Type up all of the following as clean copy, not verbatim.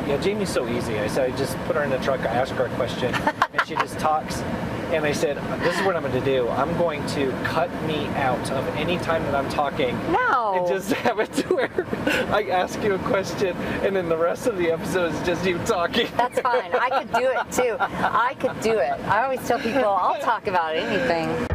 yeah, Jamie's so easy. I said, I just put her in the truck, I ask her a question, and she just talks. And I said, this is what I'm going to do. I'm going to cut me out of any time that I'm talking. No. And just have it to where I ask you a question, and then the rest of the episode is just you talking. That's fine. I could do it too. I could do it. I always tell people I'll talk about anything.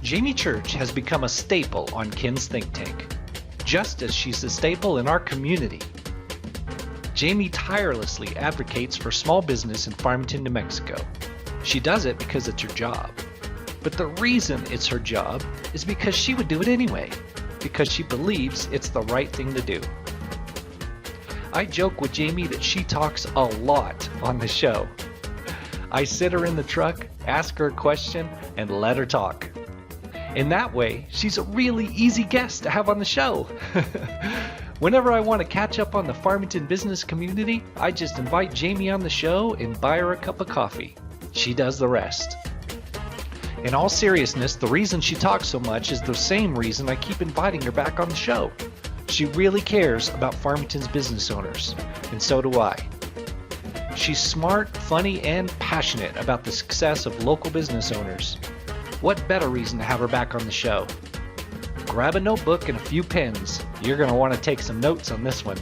Jamie Church has become a staple on Ken's Think Tank, just as she's a staple in our community. Jamie tirelessly advocates for small business in Farmington, New Mexico. She does it because it's her job. But the reason it's her job is because she would do it anyway, because she believes it's the right thing to do. I joke with Jamie that she talks a lot on the show. I sit her in the truck, ask her a question, and let her talk. In that way, she's a really easy guest to have on the show. Whenever I want to catch up on the Farmington business community, I just invite Jamie on the show and buy her a cup of coffee. She does the rest. In all seriousness, the reason she talks so much is the same reason I keep inviting her back on the show. She really cares about Farmington's business owners, and so do I. She's smart, funny, and passionate about the success of local business owners. What better reason to have her back on the show? Grab a notebook and a few pens. You're going to want to take some notes on this one.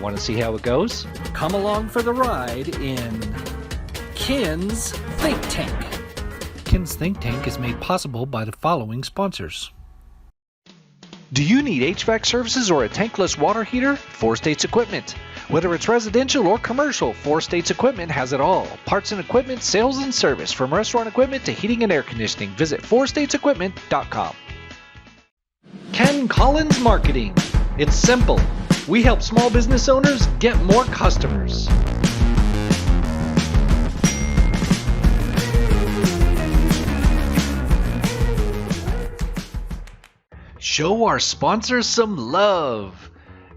Want to see how it goes? Come along for the ride in Ken's Think Tank. Ken's Think Tank is made possible by the following sponsors. Do you need HVAC services or a tankless water heater? Four States Equipment. Whether it's residential or commercial, Four States Equipment has it all. Parts and equipment, sales and service, from restaurant equipment to heating and air conditioning. Visit fourstatesequipment.com. Ken Collins Marketing. It's simple. We help small business owners get more customers. Show our sponsors some love.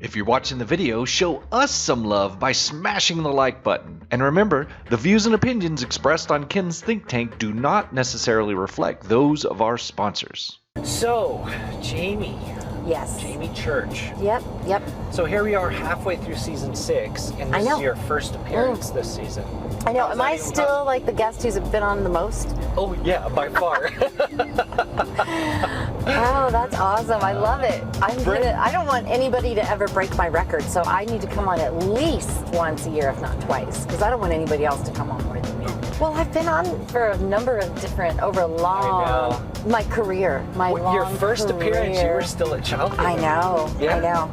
If you're watching the video, show us some love by smashing the like button. And remember, the views and opinions expressed on Ken's Think Tank do not necessarily reflect those of our sponsors. So, Jamie. Yes. Jamie Church. Yep. So here we are halfway through season 6, and this is your first appearance this season. I know. Am I still like the guest who's been on the most? Oh yeah, by far. Oh, that's awesome. I love it. I don't want anybody to ever break my record, so I need to come on at least once a year, if not twice, because I don't want anybody else to come on more than me. Well, I've been on for a number of different, over my career, Your first appearance, you were still at childhood. I know, yeah. I know.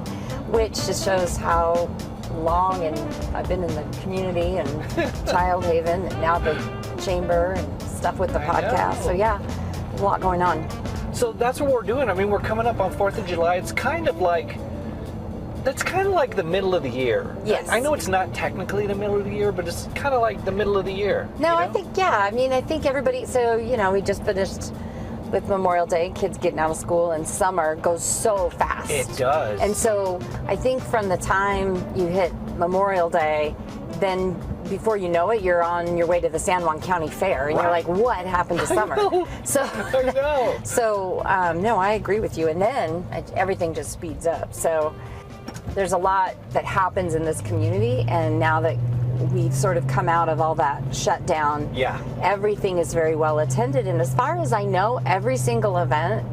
Which just shows how long and I've been in the community and Child Haven and now the Chamber and stuff with the podcast. So yeah, there's a lot going on. So that's what we're doing. I mean, we're coming up on 4th of July. It's kind of like the middle of the year. Yes. I know it's not technically the middle of the year, but it's kind of like the middle of the year. No, I think, I think everybody, so, we just finished with Memorial Day, kids getting out of school, and summer goes so fast. It does. And so I think from the time you hit Memorial Day, then before you know it, you're on your way to the San Juan County Fair, and you're like, what happened to summer? I know. So no, I agree with you. And then everything just speeds up. So there's a lot that happens in this community, and now that we've sort of come out of all that shutdown, everything is very well attended. And as far as I know, every single event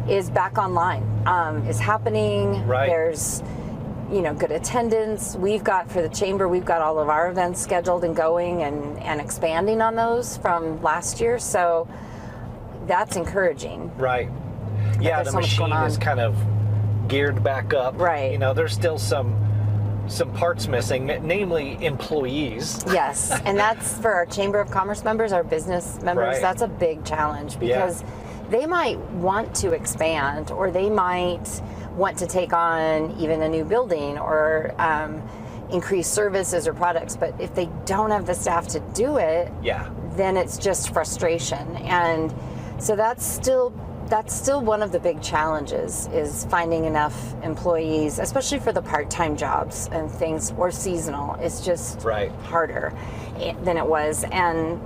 is back online, is happening. Right. There's good attendance. We've got, for the Chamber, we've got all of our events scheduled and going and expanding on those from last year. So that's encouraging. Right. Yeah, the machine is kind of geared back up. Right. There's still some parts missing, namely employees. Yes, and that's for our Chamber of Commerce members, our business members. Right. That's a big challenge because they might want to expand, or they might want to take on even a new building or increase services or products, but if they don't have the staff to do it, then it's just frustration. And so that's still that's still one of the big challenges, is finding enough employees, especially for the part-time jobs and things, or seasonal. It's just harder than it was. And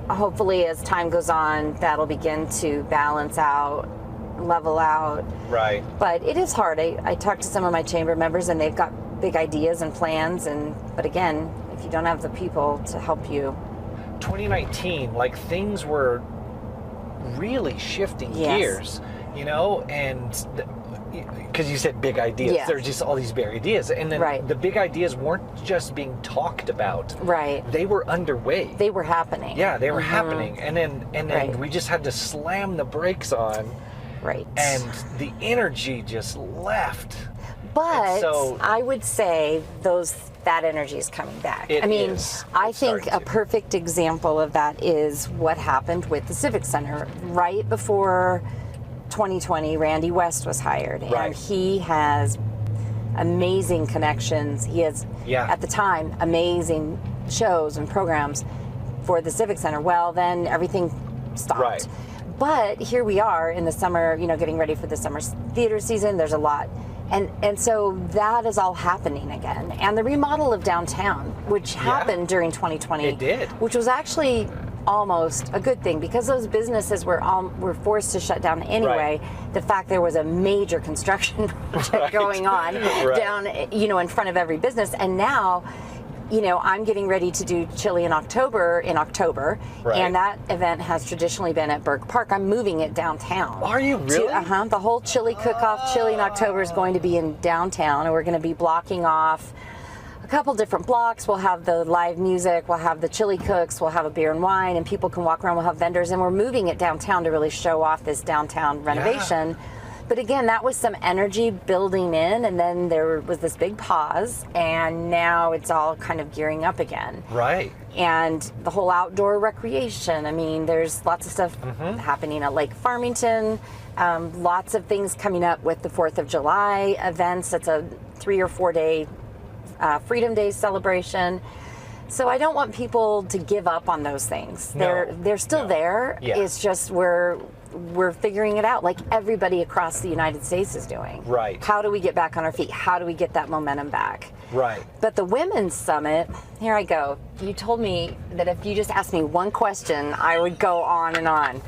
hopefully as time goes on, that'll begin to balance out, level out. Right. But it is hard. I talked to some of my chamber members, and they've got big ideas and plans. But again, if you don't have the people to help you. 2019, like, things were really shifting gears, you know, and because you said big ideas, there's just all these big ideas, and then the big ideas weren't just being talked about, they were underway, they were happening. They were happening, and then we just had to slam the brakes on, and the energy just left. But so, I would say that energy is coming back. I think a perfect example of that is what happened with the Civic Center. Right before 2020, Randy West was hired, and he has amazing connections. He has, at the time, amazing shows and programs for the Civic Center. Well, then everything stopped. But here we are in the summer, you know, getting ready for the summer theater season. There's a lot. And so that is all happening again. And the remodel of downtown, which happened during 2020. It did. Which was actually almost a good thing, because those businesses were forced to shut down anyway. The fact there was a major construction project going on down, you know, in front of every business. And now, you know, I'm getting ready to do chili in October, and that event has traditionally been at Burke Park. I'm moving it downtown. Are you really? The whole chili cook-off, chili in October, is going to be in downtown, and we're going to be blocking off a couple different blocks. We'll have the live music, we'll have the chili cooks, we'll have a beer and wine, and people can walk around, we'll have vendors, and we're moving it downtown to really show off this downtown renovation. But again, that was some energy building in, and then there was this big pause, and now it's all kind of gearing up again. And the whole outdoor recreation, I mean, there's lots of stuff happening at Lake Farmington, lots of things coming up with the 4th of July events. It's a 3 or 4 day Freedom Day celebration. So I don't want people to give up on those things. They're still there. It's just we're figuring it out, like everybody across the United States is doing. How do we get back on our feet? How do we get that momentum back? But the Women's Summit, here I go. You told me that if you just asked me one question, I would go on and on.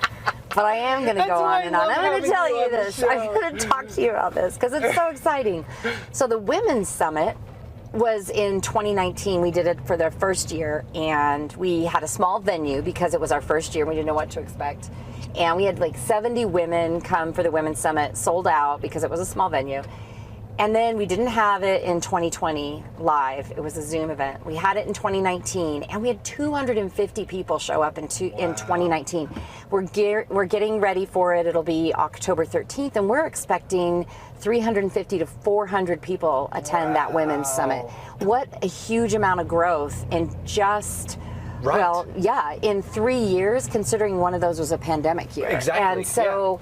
But I am going to go on and on. I'm going to tell you this. I'm going to talk to you about this because it's so exciting. So the Women's Summit was in 2019. We did it for their first year, and we had a small venue because it was our first year. We didn't know what to expect. And we had like 70 women come for the Women's Summit, sold out because it was a small venue. And then we didn't have it in 2020 live. It was a Zoom event. We had it in 2019, and we had 250 people show up in 2019. We're getting ready for it. It'll be October 13th, and we're expecting 350 to 400 people attend that Women's Summit. What a huge amount of growth in just... Well, in 3 years, considering one of those was a pandemic year. And so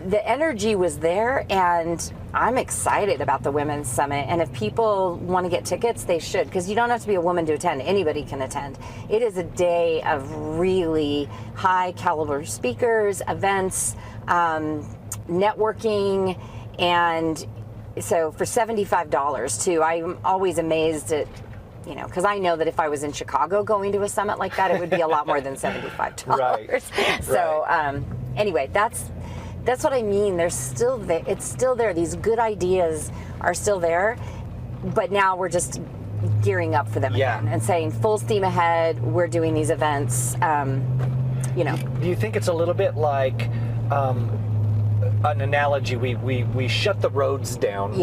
the energy was there, and I'm excited about the Women's Summit. And if people want to get tickets, they should, because you don't have to be a woman to attend. Anybody can attend. It is a day of really high caliber speakers, events, networking, and so for $75 too. I'm always amazed at, you know, because I know that if I was in Chicago going to a summit like that, it would be a lot more than $75. So anyway, that's what I mean. They're still there. It's still there. These good ideas are still there, but now we're just gearing up for them again and saying full steam ahead. We're doing these events. You know. Do you think it's a little bit like an analogy? We shut the roads down.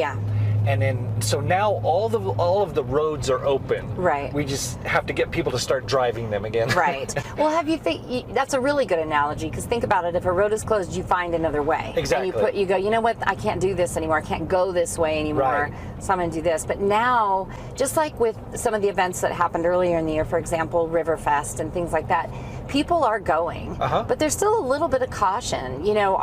And then, so now all of the roads are open. We just have to get people to start driving them again. Well, that's a really good analogy, because think about it. If a road is closed, you find another way. And you go, you know what? I can't do this anymore. I can't go this way anymore. So I'm going to do this. But now, just like with some of the events that happened earlier in the year, for example, Riverfest and things like that, people are going, but there's still a little bit of caution, you know,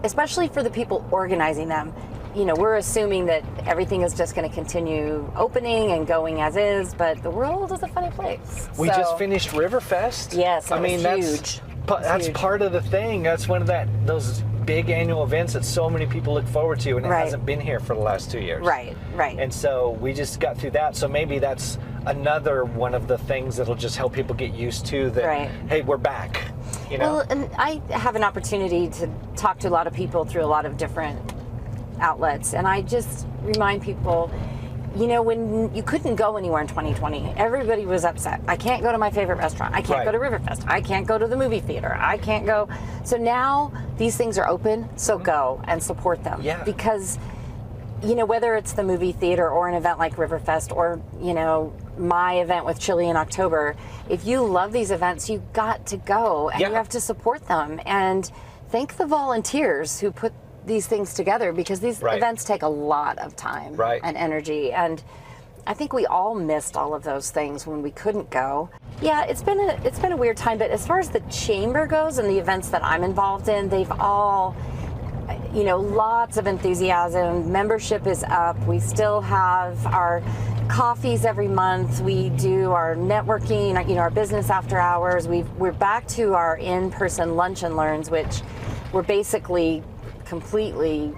especially for the people organizing them. You know, we're assuming that everything is just going to continue opening and going as is, but the world is a funny place. We just finished Riverfest. Yes, it was huge. that's huge. part of the thing. That's one of those big annual events that so many people look forward to, and it hasn't been here for the last 2 years. Right. And so we just got through that. So maybe that's another one of the things that'll just help people get used to that. Hey, we're back. You know? Well, and I have an opportunity to talk to a lot of people through a lot of different outlets, and I just remind people, you know, when you couldn't go anywhere in 2020, everybody was upset. I can't go to my favorite restaurant. I can't go to Riverfest. I can't go to the movie theater. I can't go. So now these things are open, so go and support them. Yeah. Because, you know, whether it's the movie theater or an event like Riverfest or, you know, my event with Chili in October, if you love these events, you got to go and you have to support them. And thank the volunteers who put these things together, because these events take a lot of time and energy, and I think we all missed all of those things when we couldn't go. Yeah, it's been a weird time, but as far as the chamber goes and the events that I'm involved in, they've all, you know, lots of enthusiasm. Membership is up. We still have our coffees every month. We do our networking, you know, our business after hours. We're back to our in-person lunch and learns, which we're basically completely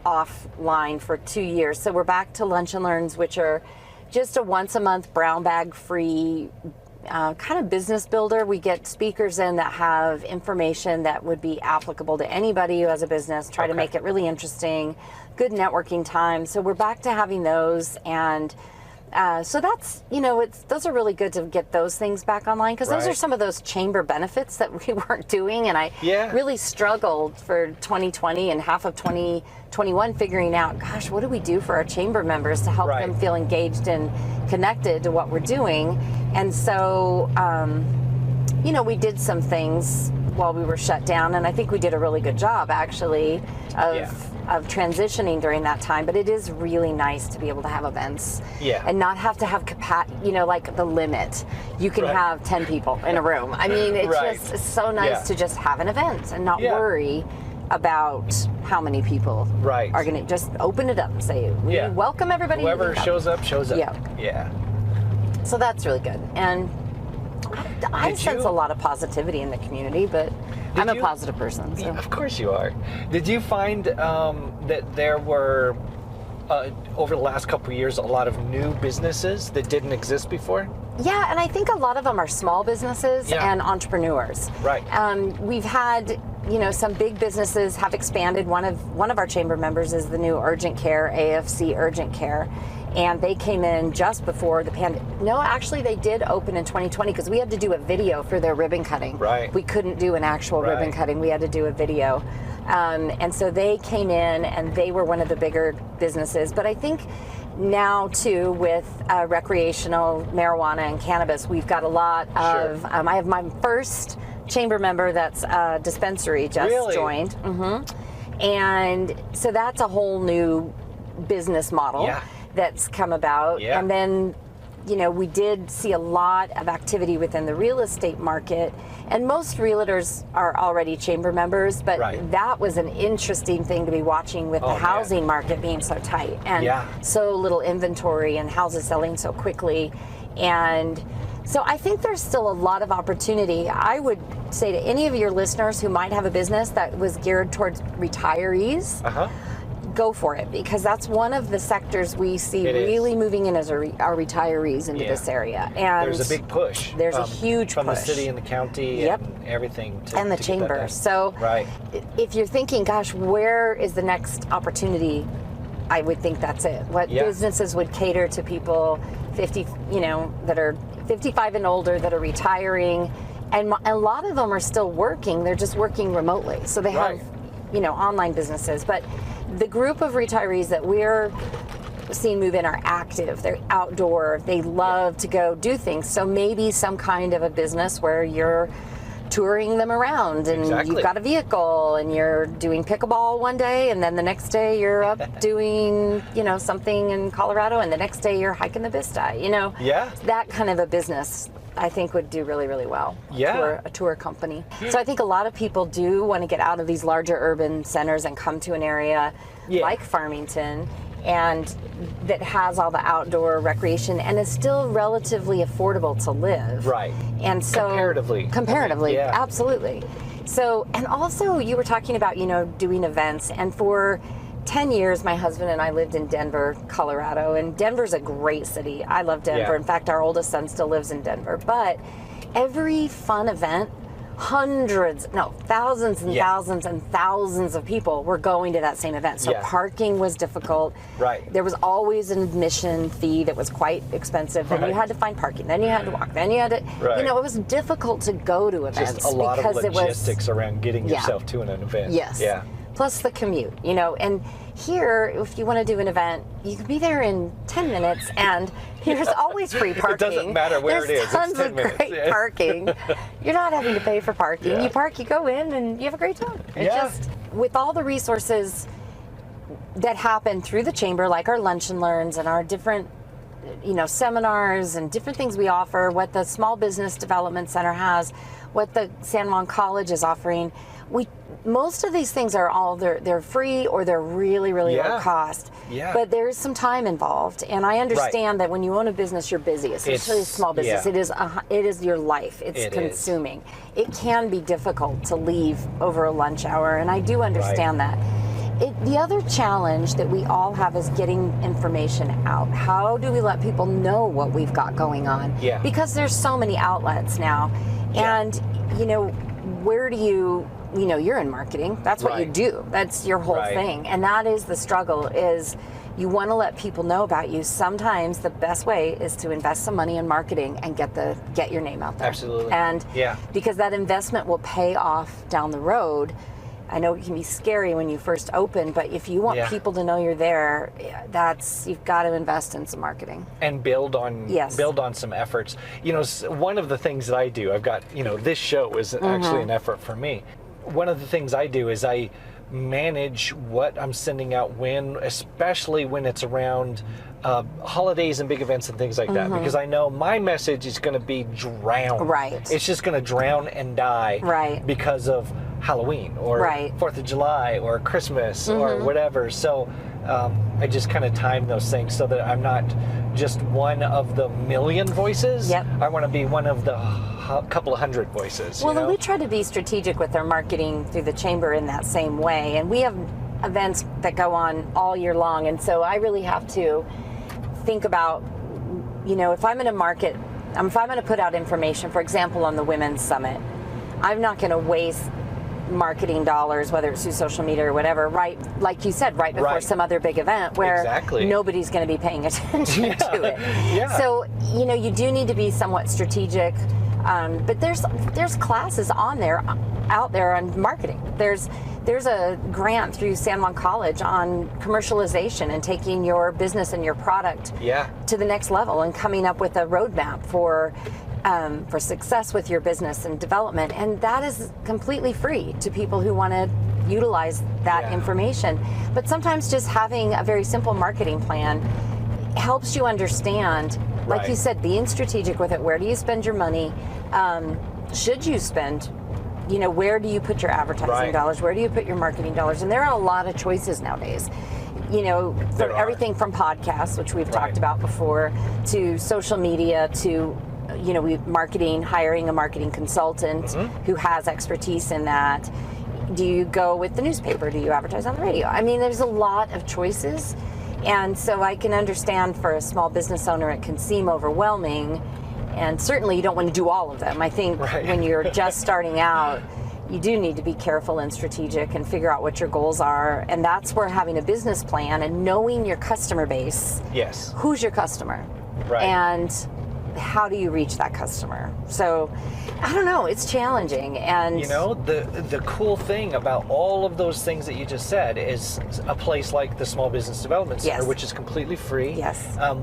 offline for 2 years. So we're back to lunch and learns, which are just a once a month brown bag free kind of business builder. We get speakers in that have information that would be applicable to anybody who has a business, try to make it really interesting, good networking time. So we're back to having those, and so that's, you know, those are really good to get those things back online, because those are some of those chamber benefits that we weren't doing, and I really struggled for 2020 and half of 2021 figuring out, gosh, what do we do for our chamber members to help them feel engaged and connected to what we're doing? And so, you know, we did some things while we were shut down, and I think we did a really good job actually of transitioning during that time. But it is really nice to be able to have events and not have to have you know, like the limit. You can have 10 people in a room. I mean, it's just so nice to just have an event and not worry about how many people are going to just open it up and say, we welcome everybody. Whoever shows up, shows up. Yeah. So that's really good. And I sense a lot of positivity in the community, but I'm a positive person. So. Yeah, of course you are. Did you find that there were, over the last couple of years, a lot of new businesses that didn't exist before? Yeah, and I think a lot of them are small businesses and entrepreneurs. We've had, you know, some big businesses have expanded. One of our chamber members is the new Urgent Care, AFC Urgent Care. And they came in just before the pandemic. No, actually, they did open in 2020 because we had to do a video for their ribbon cutting. We couldn't do an actual ribbon cutting. We had to do a video. And so they came in, and they were one of the bigger businesses. But I think now, too, with recreational marijuana and cannabis, we've got a lot of... I have my first chamber member that's a dispensary just joined. And so that's a whole new business model. That's come about. And then, you know, we did see a lot of activity within the real estate market, and most realtors are already chamber members, but that was an interesting thing to be watching with the housing market being so tight and so little inventory and houses selling so quickly. And so I think there's still a lot of opportunity. I would say to any of your listeners who might have a business that was geared towards retirees, go for it, because that's one of the sectors we see really moving in as our retirees into this area. And there's a big push. There's a huge from push. The city and the county and everything. And the chamber. So if you're thinking, gosh, where is the next opportunity? I would think that's it. What businesses would cater to people 50, you know, that are 55 and older, that are retiring, and a lot of them are still working. They're just working remotely. So they have, you know, online businesses. But the group of retirees that we're seeing move in are active. They're outdoor. They love to go do things. So maybe some kind of a business where you're touring them around, and you've got a vehicle, and you're doing pickleball one day, and then the next day you're up doing, you know, something in Colorado, and the next day you're hiking the Vista. You know, that kind of a business I think would do really, really well for a tour company. So I think a lot of people do want to get out of these larger urban centers and come to an area like Farmington and that has all the outdoor recreation and is still relatively affordable to live. Right. And so comparatively, yeah. Absolutely. So, and also you were talking about, doing events, and for 10 years, my husband and I lived in Denver, Colorado, and Denver's a great city. I love Denver. Yeah. In fact, our oldest son still lives in Denver. But every fun event, thousands and thousands and thousands of people were going to that same event. So parking was difficult. Right. There was always an admission fee that was quite expensive. Then you had to find parking. Then you had to walk. Then you had to, it was difficult to go to events. Just a lot of logistics around getting yourself to an event. Yes. Yeah. Plus the commute, and here, if you want to do an event, you can be there in 10 minutes, and there's always free parking. It doesn't matter where it is. There's tons it's 10 of minutes. great parking. You're not having to pay for parking. Yeah. You park, you go in, and you have a great time. It's just, with all the resources that happen through the chamber, like our lunch and learns and our different seminars and different things we offer, what the Small Business Development Center has, what the San Juan College is offering, most of these things are they're free, or they're really, really low cost. Yeah. But there is some time involved, and I understand that when you own a business, you're busy, especially a small business. Yeah. It is your life. It's consuming. It can be difficult to leave over a lunch hour, and I do understand that. The other challenge that we all have is getting information out. How do we let people know what we've got going on? Yeah. Because there's so many outlets now, and where do you? You're in marketing. That's what you do. That's your whole thing. And that is the struggle, is you want to let people know about you. Sometimes the best way is to invest some money in marketing and get your name out there. Absolutely. And because that investment will pay off down the road. I know it can be scary when you first open, but if you want people to know you're there, you've got to invest in some marketing and build on some efforts. One of the things that I do, I've got, this show is actually an effort for me. One of the things I do is I manage what I'm sending out especially when it's around holidays and big events and things like that, because I know my message is going to be drowned. Right. It's just going to drown and die because of Halloween or 4th of July or Christmas or whatever. So I just kind of time those things so that I'm not just one of the million voices. Yep. I want to be one of the couple of hundred voices. Well, we try to be strategic with our marketing through the chamber in that same way, and we have events that go on all year long, and so I really have to think about, if I'm going to market, if I'm going to put out information, for example, on the Women's Summit, I'm not going to waste marketing dollars, whether it's through social media or whatever, like you said, right before some other big event where nobody's going to be paying attention to it. Yeah. So, you do need to be somewhat strategic, but there's classes out there on marketing. There's a grant through San Juan College on commercialization and taking your business and your product to the next level and coming up with a roadmap for success with your business and development, and that is completely free to people who want to utilize that information. But sometimes just having a very simple marketing plan helps you understand, like you said, being strategic with it. Where do you spend your money? Should you spend? Where do you put your advertising dollars? Where do you put your marketing dollars? And there are a lot of choices nowadays. Everything from podcasts, which we've talked about before, to social media, to hiring a marketing consultant who has expertise in that. Do you go with the newspaper? Do you advertise on the radio? I mean, there's a lot of choices. And so I can understand for a small business owner, it can seem overwhelming. And certainly you don't want to do all of them. I think when you're just starting out, you do need to be careful and strategic and figure out what your goals are. And that's where having a business plan and knowing your customer base. Yes. Who's your customer? Right. And how do you reach that customer? So, I don't know, it's challenging. And the cool thing about all of those things that you just said is a place like the Small Business Development Center, which is completely free,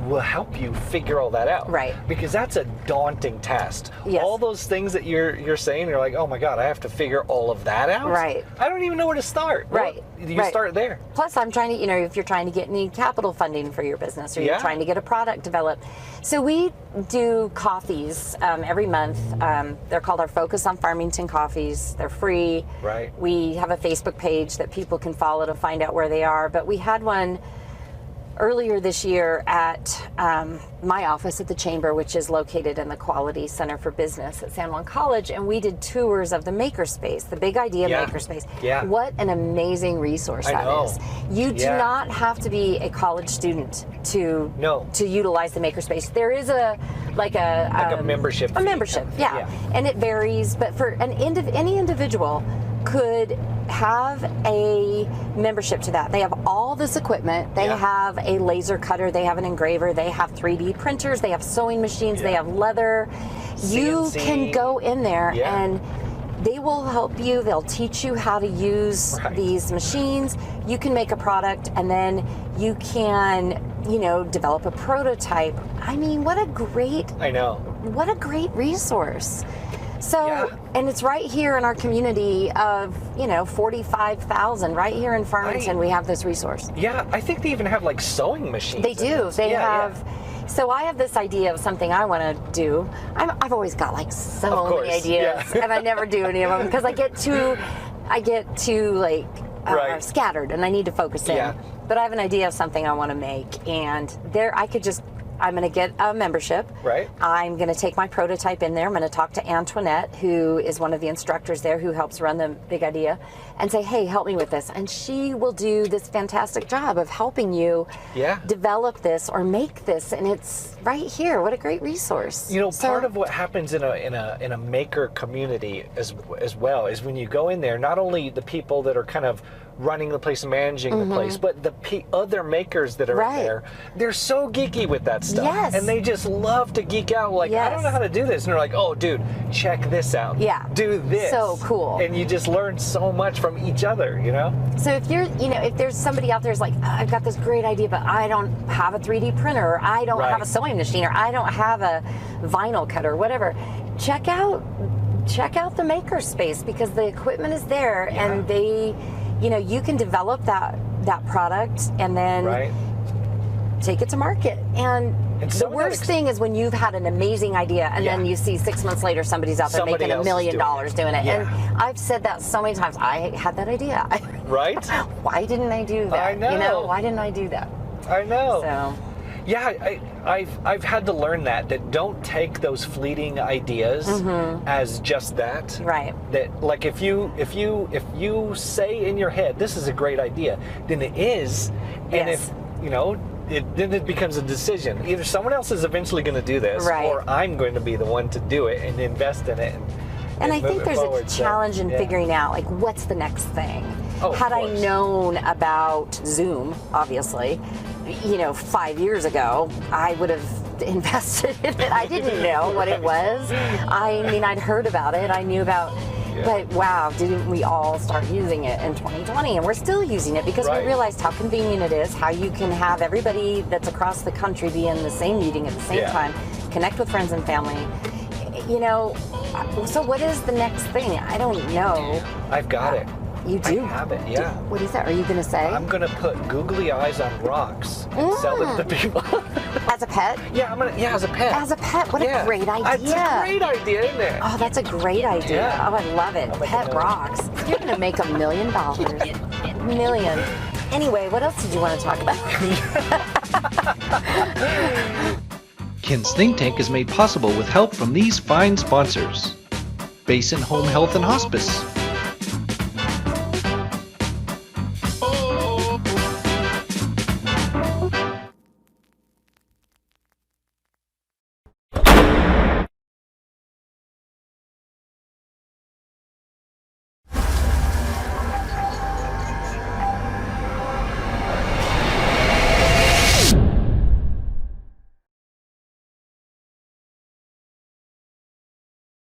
will help you figure all that out. Right. Because that's a daunting task. Yes. All those things that you're saying, you're like, oh my God, I have to figure all of that out? Right. I don't even know where to start. Right. You start there. Plus, I'm trying to, if you're trying to get any capital funding for your business, or you're trying to get a product developed. So we do coffees every month. They're called our Focus on Farmington coffees. They're free. Right. We have a Facebook page that people can follow to find out where they are. But we had one earlier this year at my office at the Chamber, which is located in the Quality Center for Business at San Juan College, and we did tours of the Makerspace, the Big Idea Makerspace. Yeah. What an amazing resource that is. You do not have to be a college student to utilize the Makerspace. There is a membership. A membership, and it varies. But for any individual could have a membership to that. They have all this equipment. They have a laser cutter. They have an engraver. They have 3D printers. They have sewing machines. They have leather. CNC. You can go in there and they will help you. They'll teach you how to use these machines. You can make a product, and then you can, develop a prototype. I mean, what a great resource. So, and it's right here in our community of, 45,000, right here in Farmington, we have this resource. Yeah, I think they even have like sewing machines. They do. They have. So I have this idea of something I want to do. I've always got like so many ideas, and I never do any of them because I get too scattered, and I need to focus in. Yeah. But I have an idea of something I want to make, and I'm going to get a membership. Right. I'm going to take my prototype in there. I'm going to talk to Antoinette, who is one of the instructors there who helps run the Big Idea, and say, hey, help me with this. And she will do this fantastic job of helping you develop this or make this. And it's right here. What a great resource. Part of what happens in a maker community as well is when you go in there, not only the people that are kind of running the place and managing the place, but the other makers that are in there, they're so geeky with that stuff. Yes. And they just love to geek out. Like, I don't know how to do this. And they're like, oh, dude, check this out. Yeah. Do this. So cool. And you just learn so much from each other, So if you're, if there's somebody out there who's like, I've got this great idea, but I don't have a 3D printer, or I don't have a sewing machine, or I don't have a vinyl cutter, whatever, check out the Makerspace, because the equipment is there, and they, you can develop that product and then take it to market. And the worst thing is when you've had an amazing idea and then you see 6 months later somebody's out there making $1 million doing it. And I've said that so many times. I had that idea. Right? Why didn't I do that? I know. Why didn't I do that? I know. So. Yeah, I've had to learn that don't take those fleeting ideas as just that. Right. That like if you say in your head, this is a great idea, then it is. And if then it becomes a decision. Either someone else is eventually going to do this, or I'm going to be the one to do it and invest in it. And I think there's a challenge in figuring out, like, what's the next thing? Had I known about Zoom, obviously, 5 years ago, I would have invested in it. I didn't know what it was. I mean, I'd heard about it. I knew about, but wow, didn't we all start using it in 2020? And we're still using it because we realized how convenient it is, how you can have everybody that's across the country be in the same meeting at the same time, connect with friends and family. So what is the next thing? I don't know. I've got it. You do? I have it, yeah. What is that? Are you going to say? I'm going to put googly eyes on rocks and sell it to people. As a pet? Yeah, as a pet. As a pet? What a great idea. It's a great idea, isn't it? Oh, that's a great idea. Yeah. Oh, I love it. Pet rocks. You're going to make $1 million. $1 million. Anyway, what else did you want to talk about? Ken's Think Tank is made possible with help from these fine sponsors: Basin Home Health and Hospice,